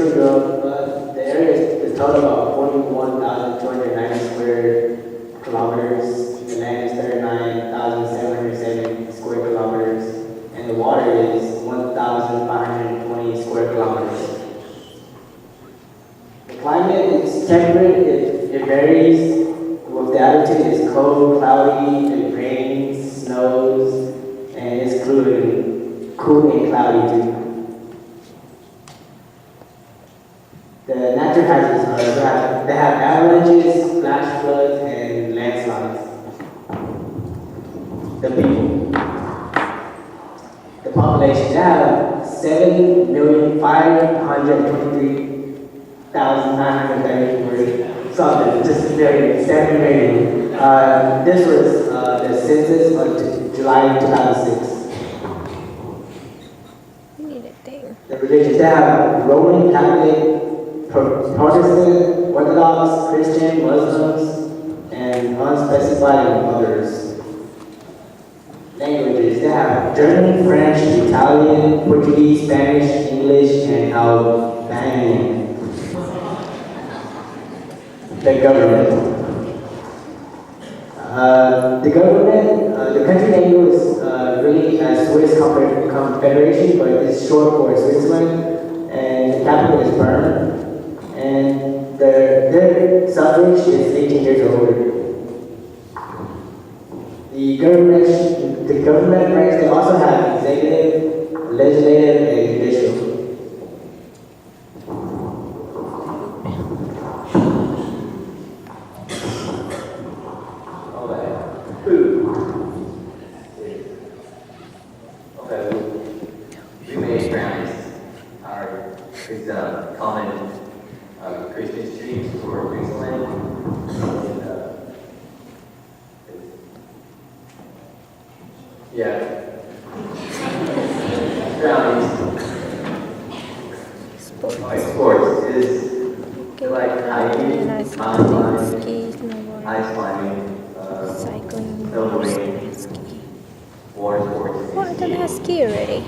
Georgia Grove, the area is total about 41,290 square kilometers. The land is 39,770 square kilometers, and the water is 1,520 square kilometers. The climate is temperate. It varies. With the altitude, it's cold, cloudy, it rains, snows, and it's cool and cloudy too. The natural hazards are they have avalanches, flash floods, and landslides. The people, the population, they have 7,523,934 something, just very 7 million. This was the census of July 2006. The religions, they have Roman Catholic, Protestant, Orthodox, Christian, Muslims, and unspecified and others. Languages, they have German, French, Italian, Portuguese, Spanish, English, and Albanian. The government. The country name was really a Swiss Confederation, but it's short for Switzerland, and the capital is Bern. And their suffrage is 18 years or older. The government ranks, they also have executive, legislative, and judicial. Common Christian streams for Queensland. Brownies. Sports is like hiking, mountain climbing, ice climbing, cycling, snowboarding, water sports. Oh, I thought it has ski already.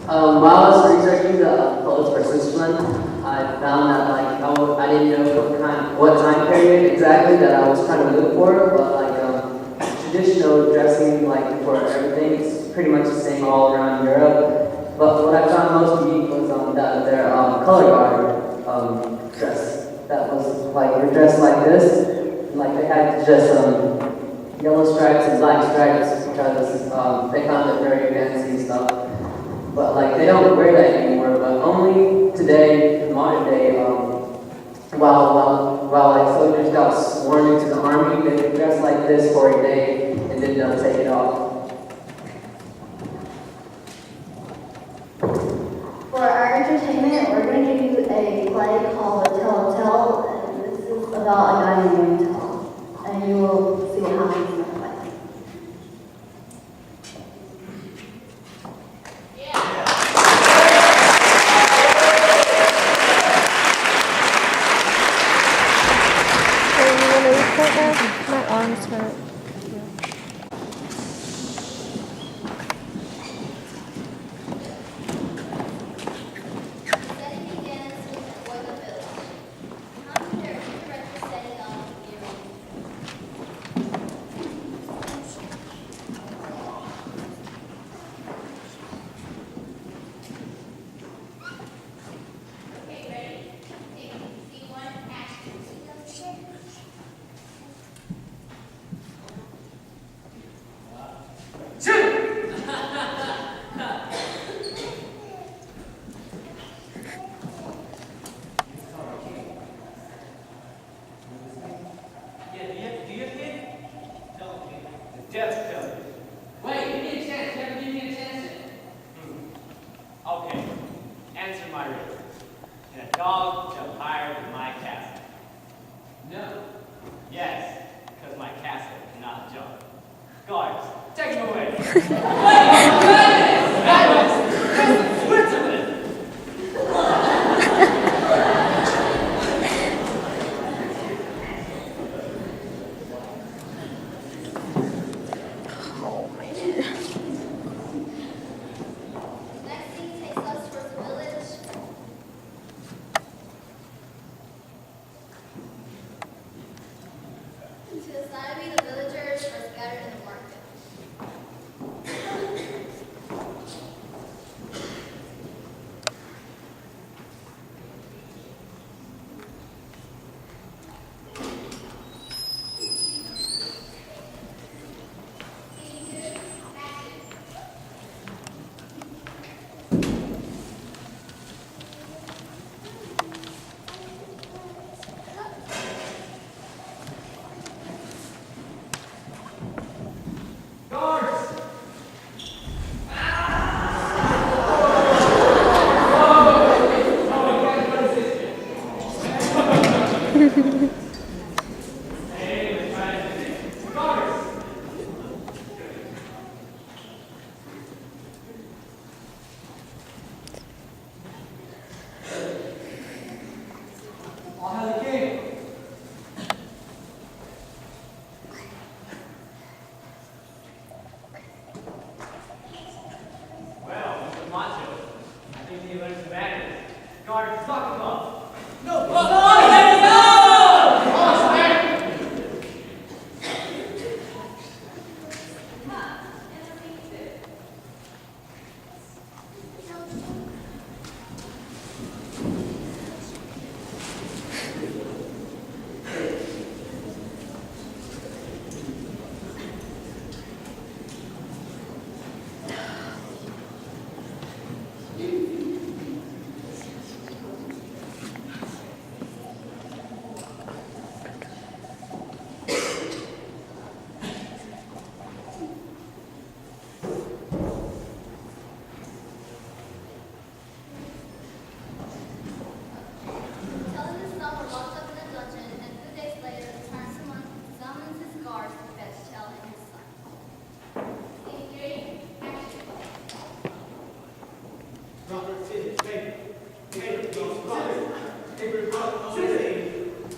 While I was researching the clothes for Switzerland, I found that I didn't know what time period exactly that I was trying to look for, but traditional dressing for everything is pretty much the same all around Europe. But what I found most unique was that their color guard dress. That was were dressed like this, and they had just yellow stripes and black stripes because they found it very fancy and stuff. But they don't wear that anymore. But only today, in modern day, while soldiers got sworn into the army, they would dress like this for a day and then take it off. For our entertainment, we're going to give you a play called The Tell-Tell, and this is about a guy named Tell, and you will see what happens in the play. My arms hurt. Wait, give me a chance. Never give me a chance. Okay, answer my riddle. Can a dog jump higher than my castle? No. Yes, because my castle cannot jump. Guards, take him away. That was Switzerland. Guards, lock them up. No, let me go! Intelligence staff were locked up in a dungeon, and 2 days later, Tarnsaman summons his guards to fetch Tel and his son. Engage, action. Robert, hey,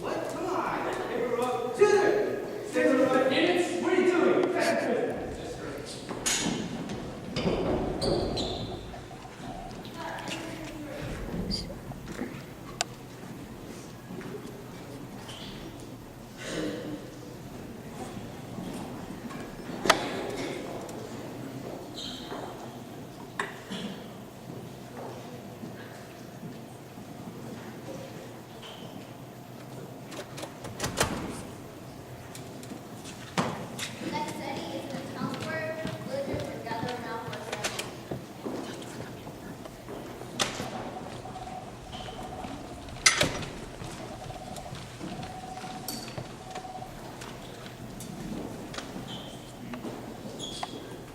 what? Come on. Hey, Rob. Scissor. Scissor. Units, what are you doing? Back to prison. The next city is in a town square. Villagers are gathered around for a ceremony.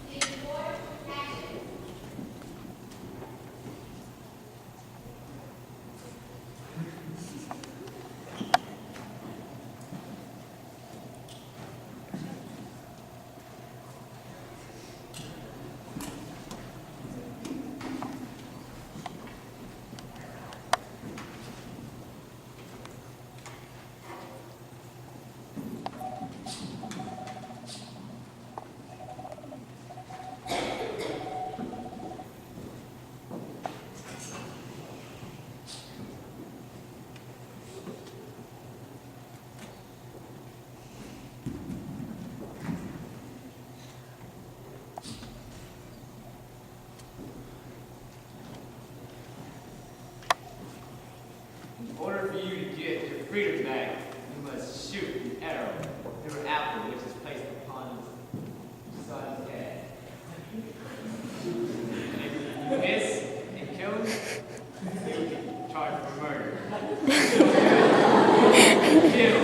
Engage, action. In order for you to get your freedom back, you must shoot an arrow through an apple which is placed upon his son's head. And if you miss and kill him, you will be charged for murder. Kill.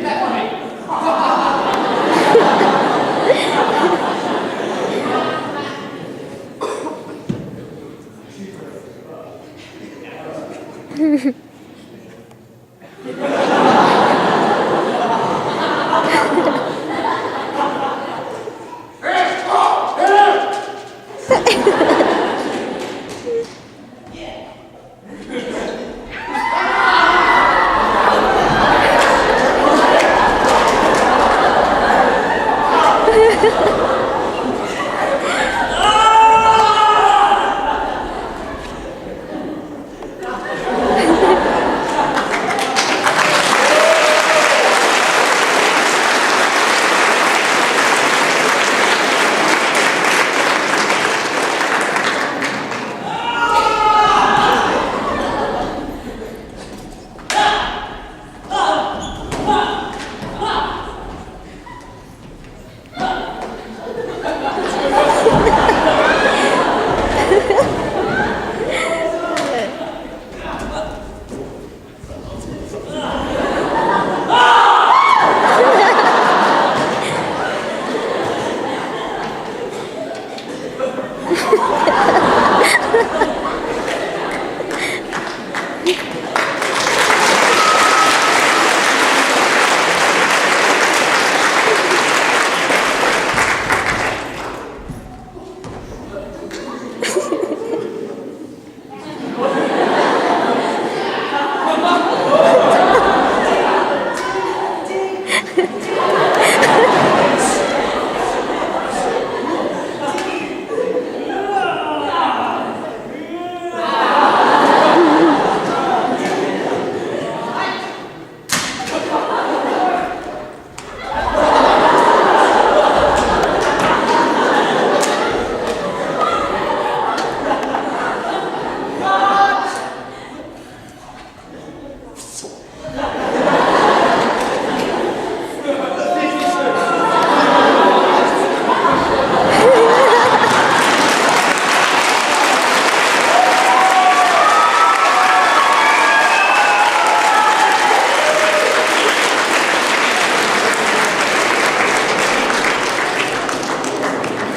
That way.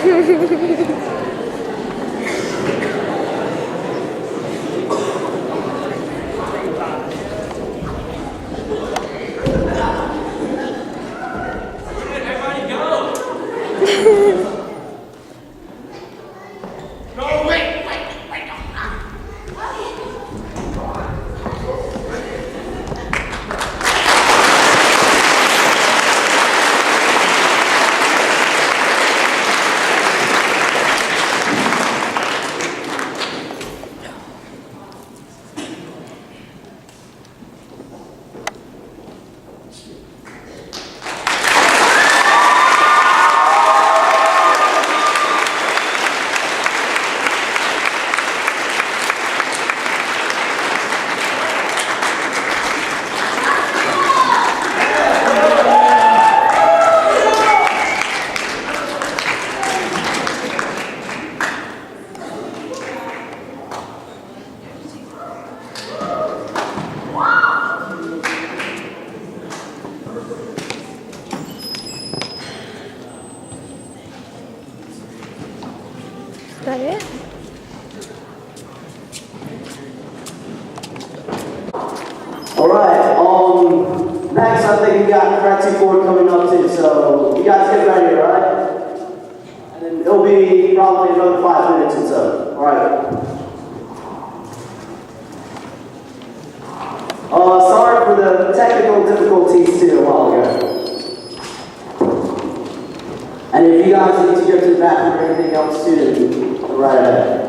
Everybody go! Go, wait! Is that it? Alright, next I think we got Karate Ford coming up too, so you guys get ready, alright? And then it'll be probably another 5 minutes or so, alright? Sorry for the technical difficulties too a while ago. And if you guys need to go to the bathroom or anything else too, go right ahead.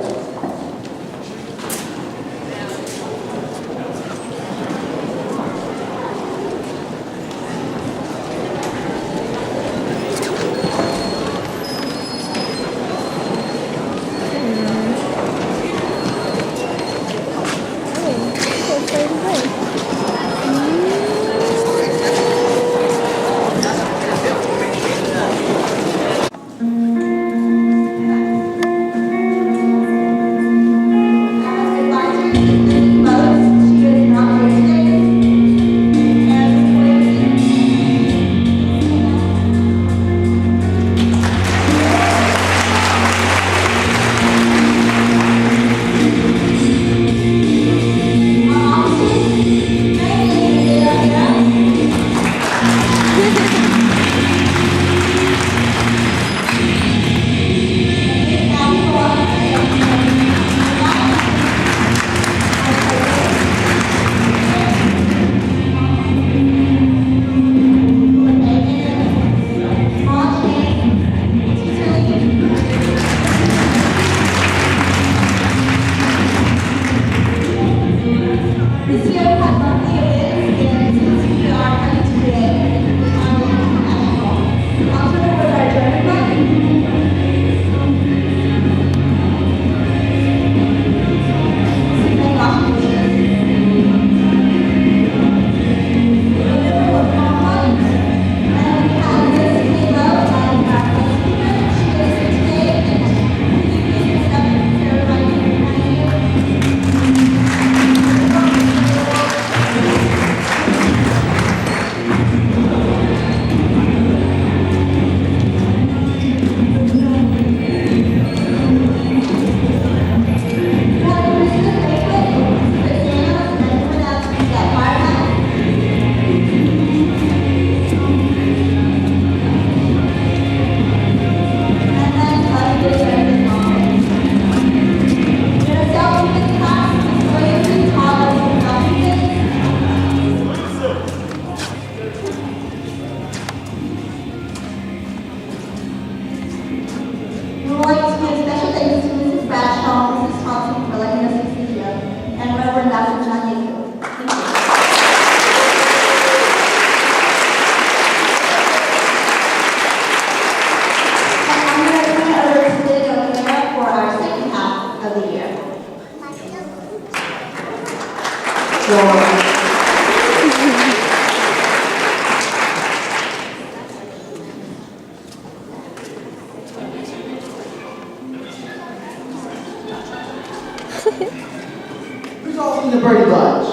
Who's all from the Birdie Bunch?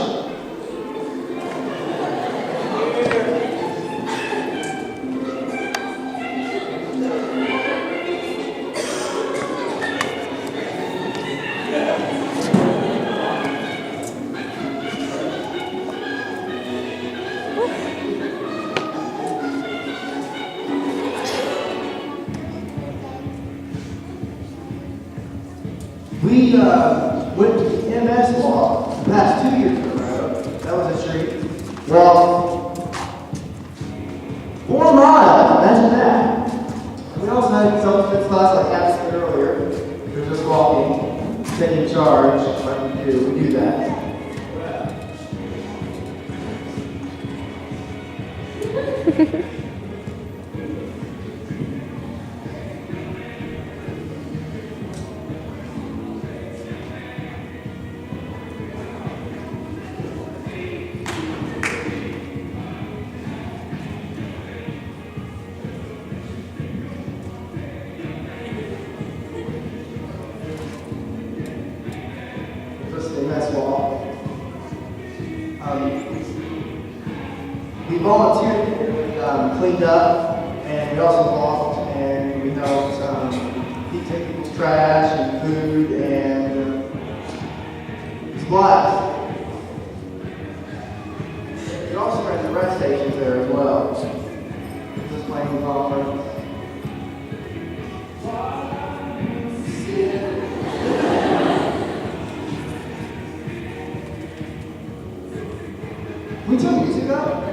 We went to MS Walk the past 2 years in a row. That was a treat. Well, 4 miles, imagine that. We also had self-defense class like Abby said earlier. We were just walking, taking charge, like we do. We do that. First thing, that's wall. We volunteered, we cleaned up, and we also walked, and we helped take people's trash and food, and it was a blast. We also ran the rest stations there as well. Just playing golf. We took music up.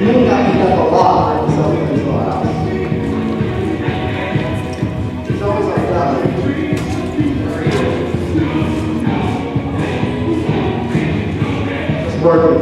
And we got beat up a lot during self-defense class. It's always like that. It's working.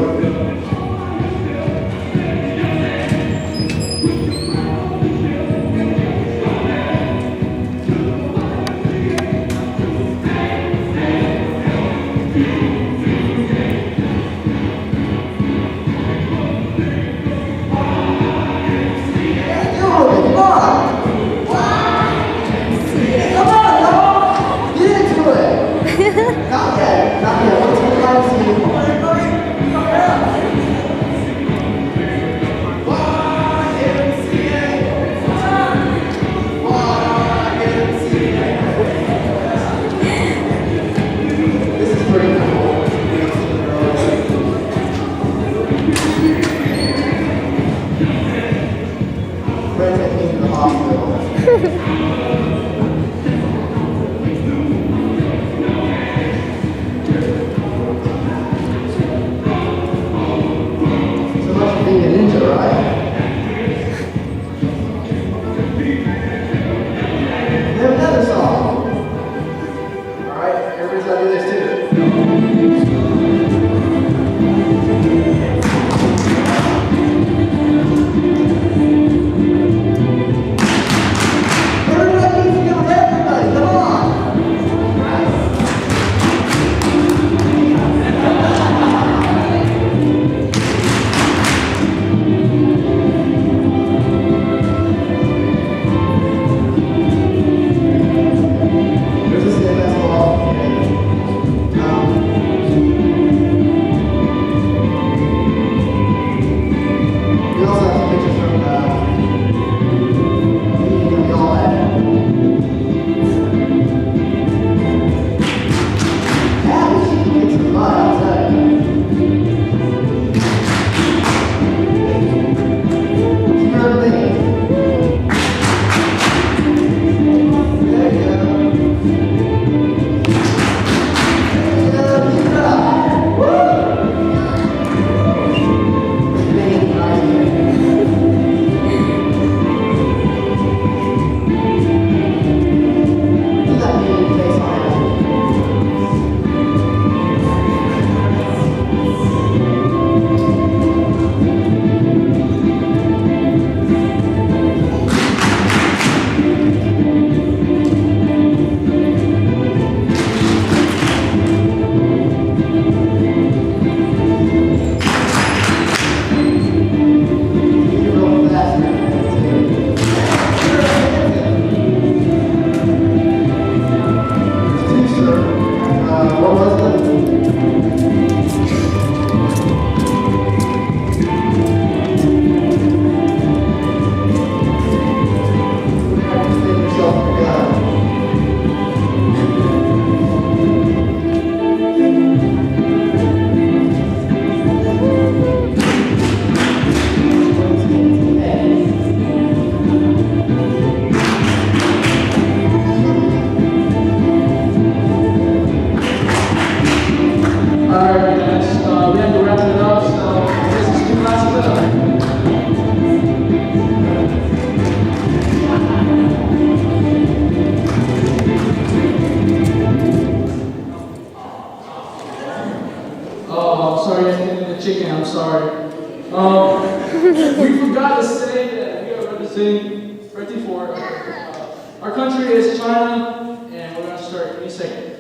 sorry, and the chicken, I'm sorry. We forgot to say that we are representing 34. Our country is China, and we're going to start in a second.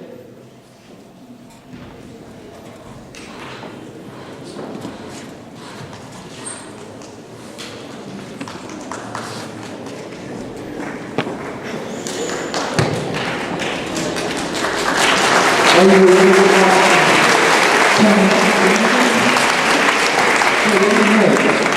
Are you ready to watch Chinese television? Okay, let me know. Okay.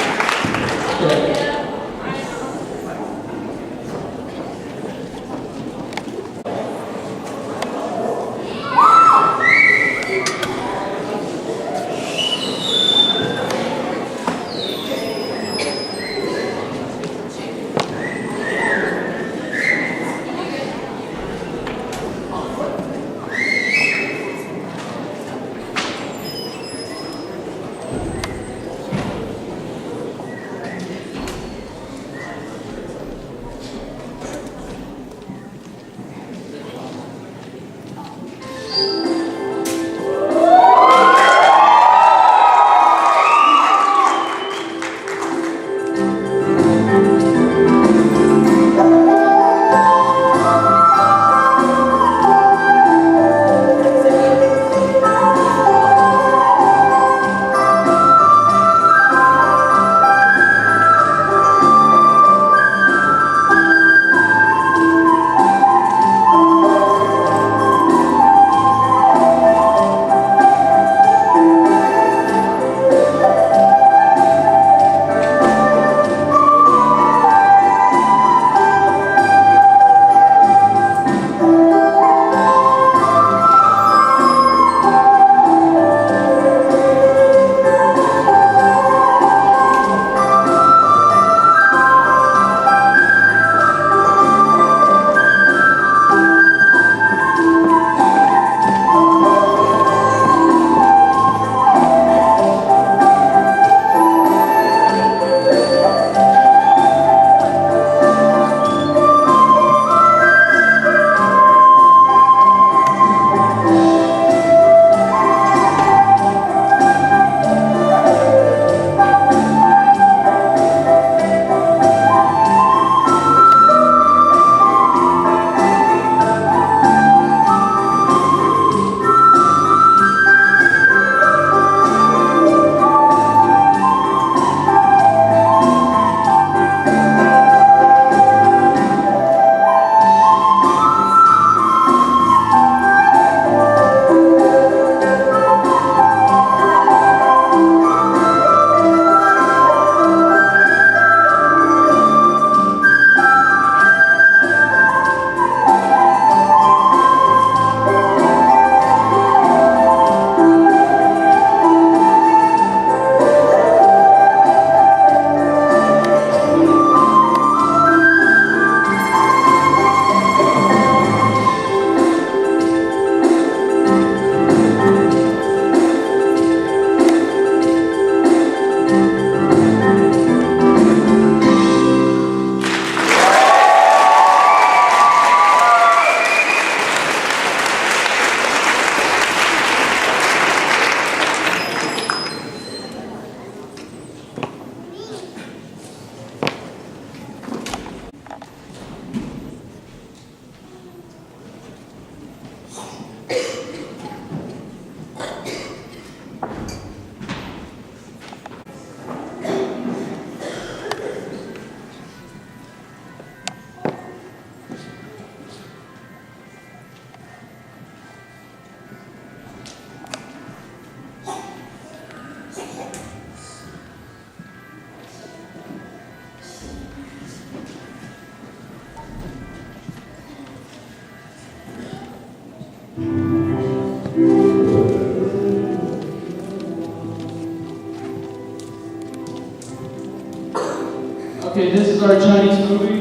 Okay, this is our Chinese movie.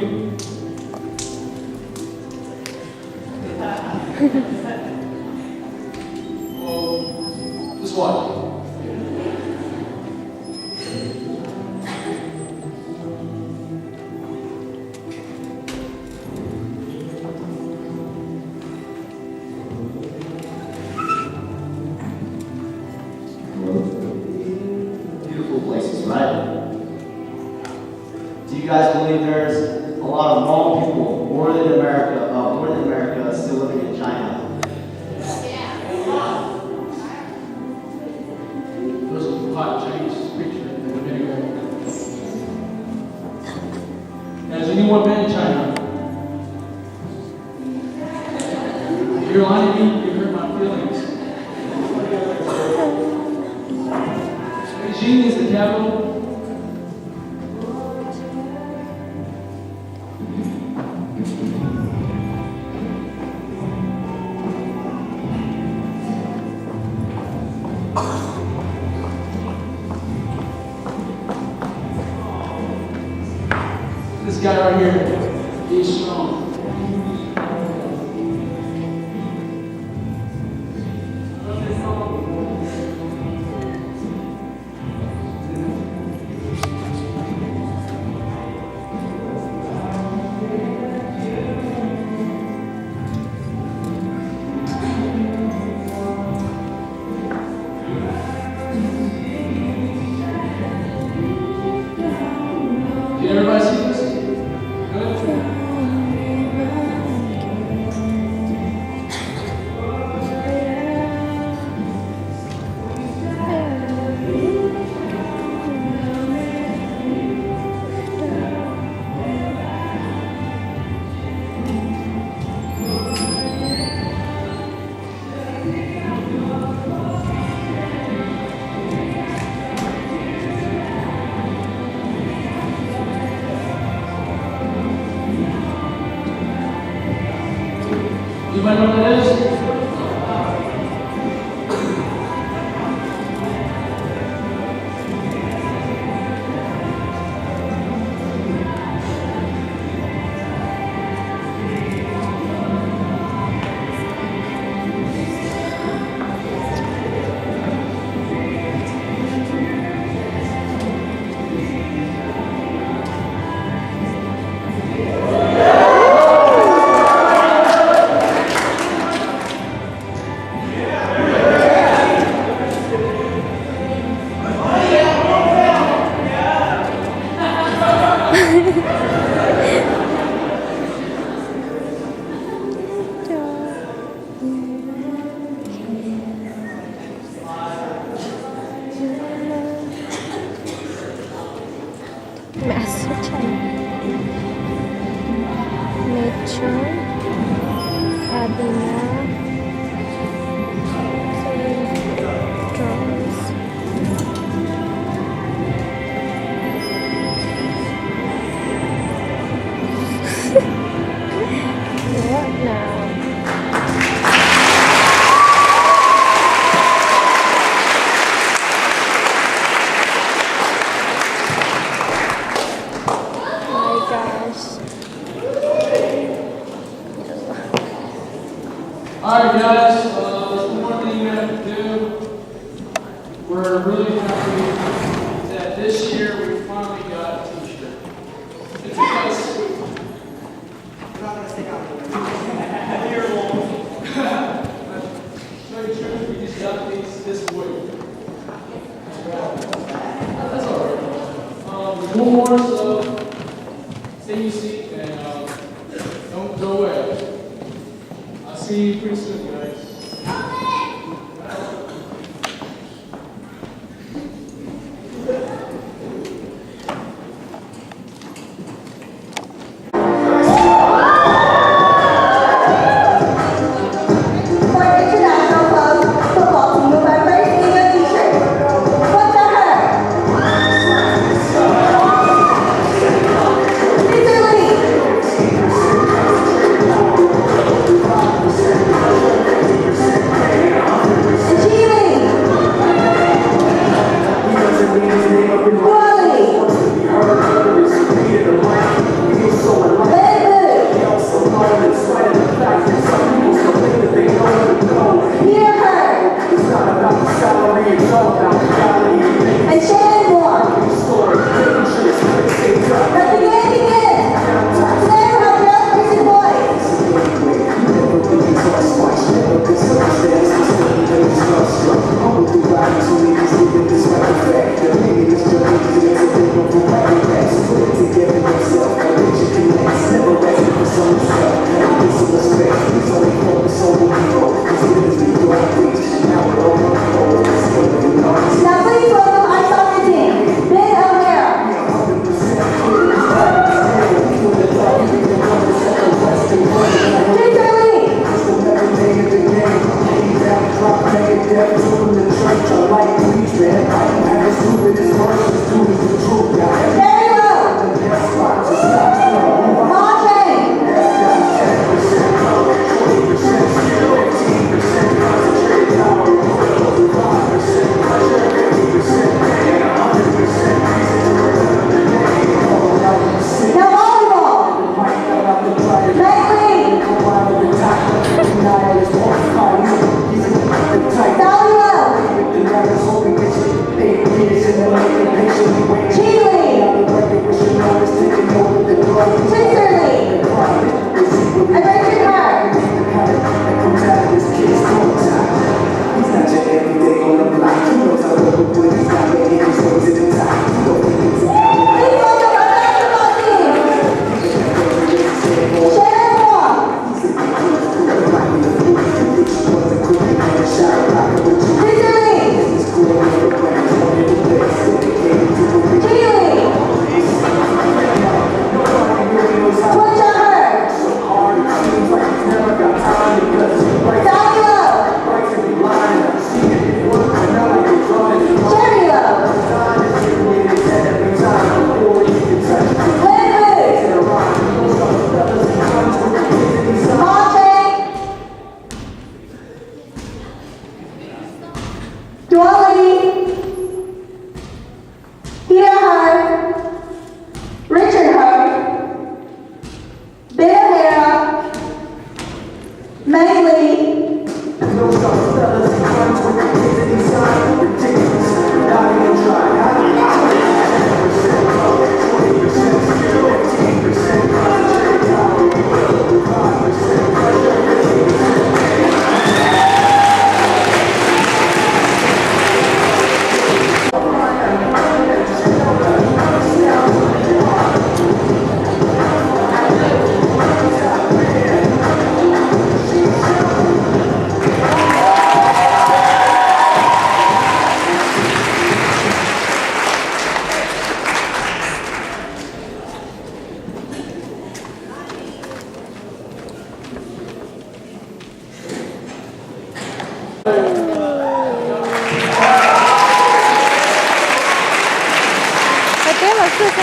Well, just watch. Hello. guys believe there's a lot of Hmong people, more than America, still living in China? There's a hot Chinese preacher in the video. Has anyone been in China? If you're lying to me, you hurt my feelings. Beijing is the capital. This guy right here, he's strong. Did everybody see this? Good? Anybody know what that is? Message. Metro. Abina. Drums. What now? My gosh. Alright guys, there's one more thing we have to do. We're really happy that this year we finally got a t-shirt. It's because we're not going to stick out here long. Show you truth, we just got these this wood. That's alright. There's one more, so stay in your seat and don't go away. I'll see you pretty soon, guys. For international club football team, November England t-shirt. What the heck?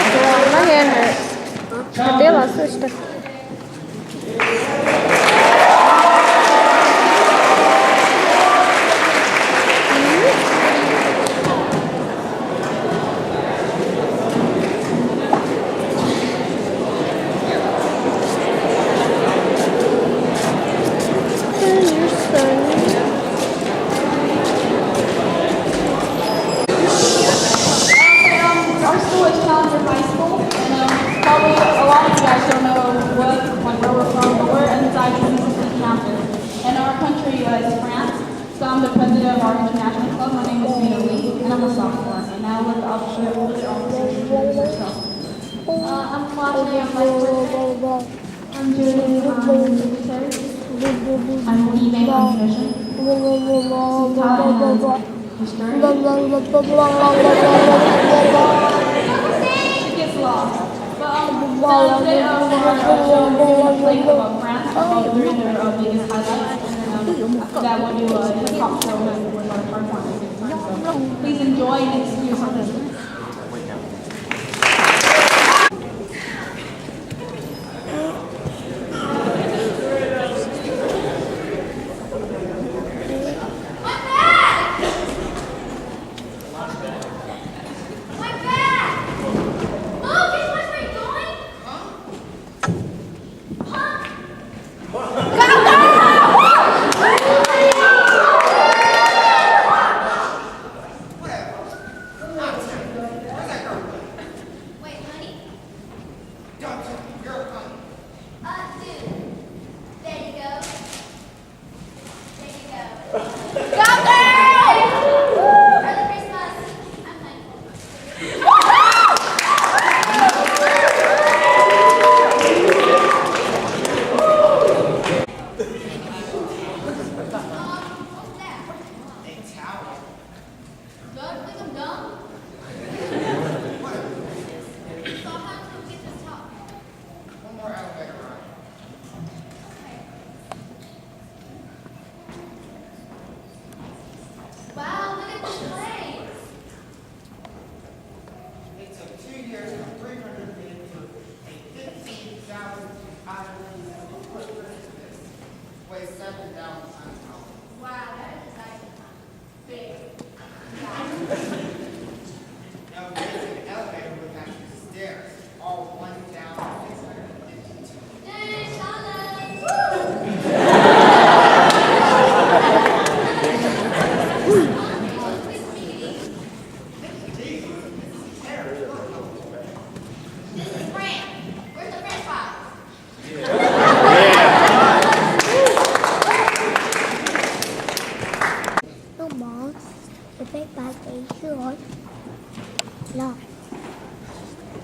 My hand hurts. I feel like sister. Our school is Challenger High School, and probably a lot of you guys don't know where we're from, but we're inside the Mississippi campus. And our country is France, so I'm the president of our international club. My name is Vina Lee, and I'm a sophomore. And now let the officer introduce herself. I'm Claudia, I'm vice president. I'm Julie, I'm secretary. I'm Eve, I'm nutrition. History. She gets lost. But so today we're going to about France, probably their biggest highlights, and then after that we'll do a hip hop show with our performers. So please enjoy and excuse our visit.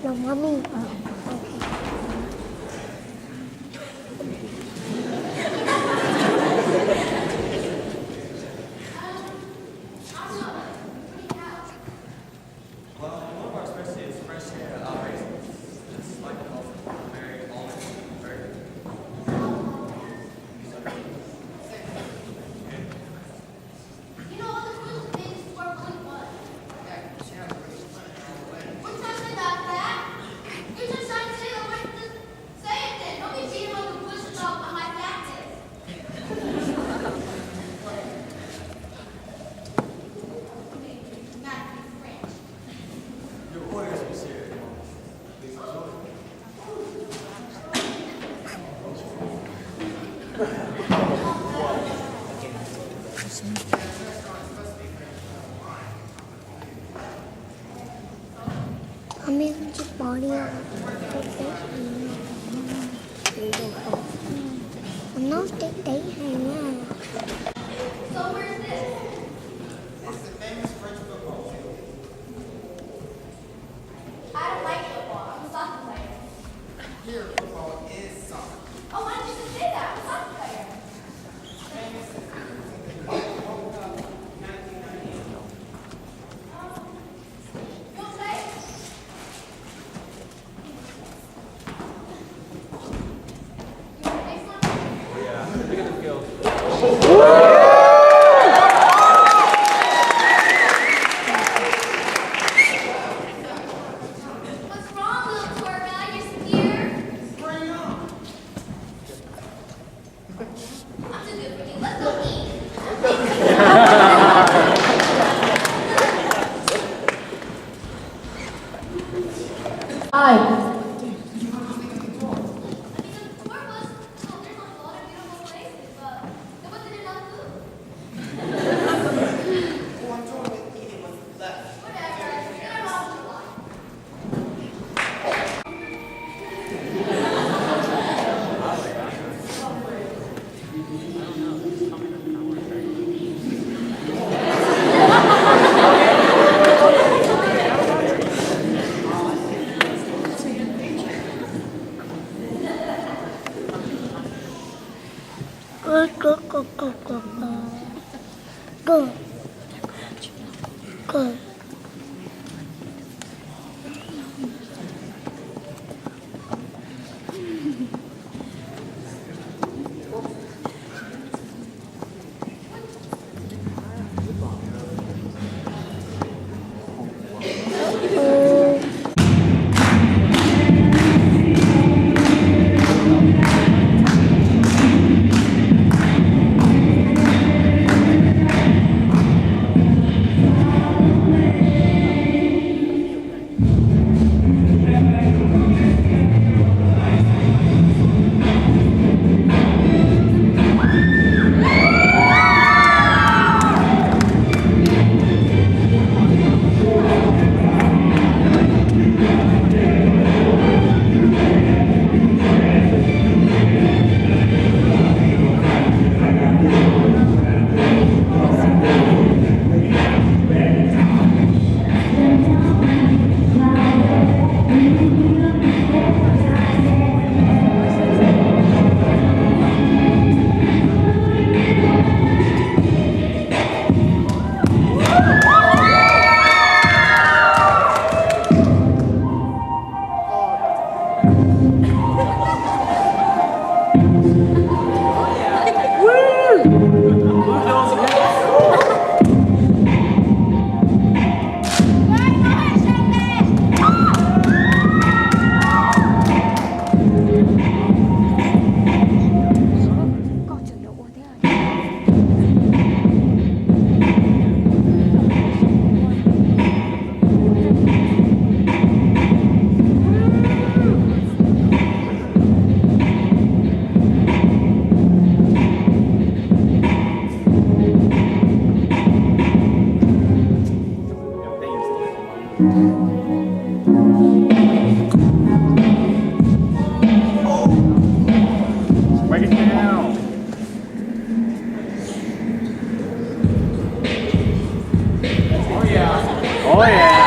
No, mommy. Mommy, just body on. I'm not stick day hanging. So where's this? It's the famous French football field. I don't like football. I'm a soccer player. Here, football is soccer. Oh, why didn't you just say that? I'm a soccer player. Famous is the World Cup 1998. You want to play? You want to play some? Yeah, look at the field. 5. Good. Break it down. Oh yeah. Oh yeah.